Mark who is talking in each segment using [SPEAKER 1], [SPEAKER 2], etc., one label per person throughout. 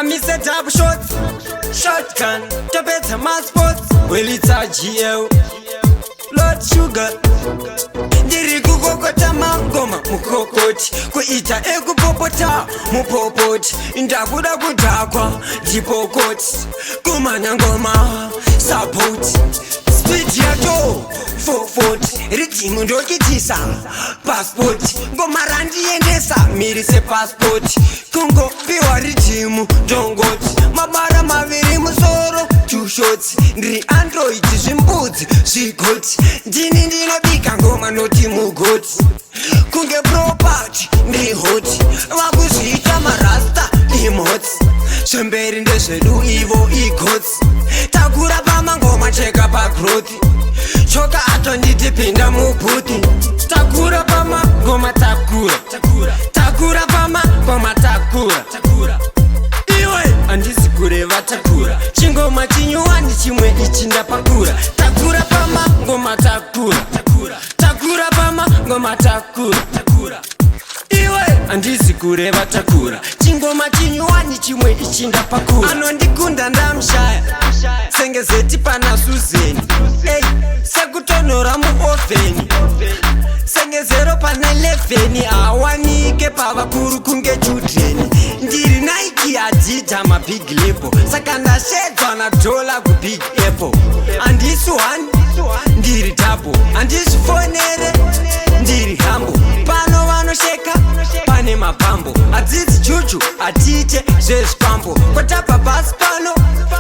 [SPEAKER 1] Mr. Double Shots, Shotgun, Tabeta Masports, Welita GL, Lord Sugar. Ndiri kukokota mangoma mukokoti, kuita ekupopota mupopoti, ndakuda kudhakwa ndipokoti, kumanya ngoma support, speed yato 440, rithimu ndokitisa passport, ngoma randiendesa miri se passport, kungopiwa rithimu ndongoti, mabara maviri musoro 2 shots, ndiri android zvimbudzi zvigoti, ndini ndinobika ngoma noti mugoti, kunge property ndiri hoti, vakuzviita marasta imhoti, zvemberi ndezvedu ivo igotsi, takura pamangoma cheka pagrowth, choka atonditi pinda mubhuti, takura pamangoma takura, takura pamangoma takura, iwe handisi kureva takura, chingoma chinyuwani chimwe ichi ndapakura, takura pamangoma takura, takura pamangoma takura, iwe handisi kureva takura, chingoma chinyuwani chimwe ichi ndapakura, anondikunda ndamushaya sengezeti pana Suzeni, sekutonhora muovheni, sengezero pana 11 awanike pavakuru kunge children, ndiri Nike Adidas mabig label, saka ndashedzwa nadola kubig apple, handisi 1 ndiri double, handisi fonere ndiri hambo, pano vanosheka pane mapambo, hadzidzi juju hatiite zvezvipambo, kwatapa basi pano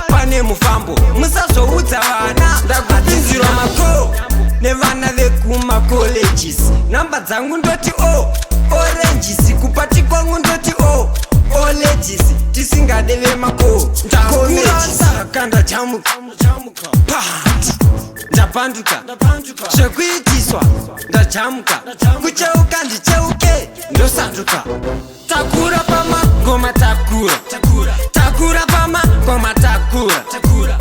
[SPEAKER 1] pane mufambo, musazoudza vana ndakupinzirwa mako nevana vekumacolleges, namba dzangu ndoti oranges, kupati kwangu ndoti ladies, tisingade vemako ndakurasaka ndachamuka pahati ndapanduka zvekuitiswa ndachamuka, kucheuka ndicheuke ndosanduka, takura pamangoma takura, takura pamangoma takura,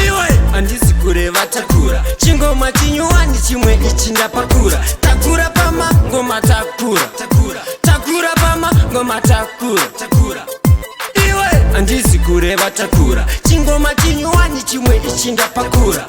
[SPEAKER 1] iwe handisi kureva takura, chingoma chinyuwani chimwe ichi ndapakura, takura pamangoma takura, takura pamangoma takura, iwe handisi kureva takura, chingoma chinyuwani chimwe ichi ndapakura.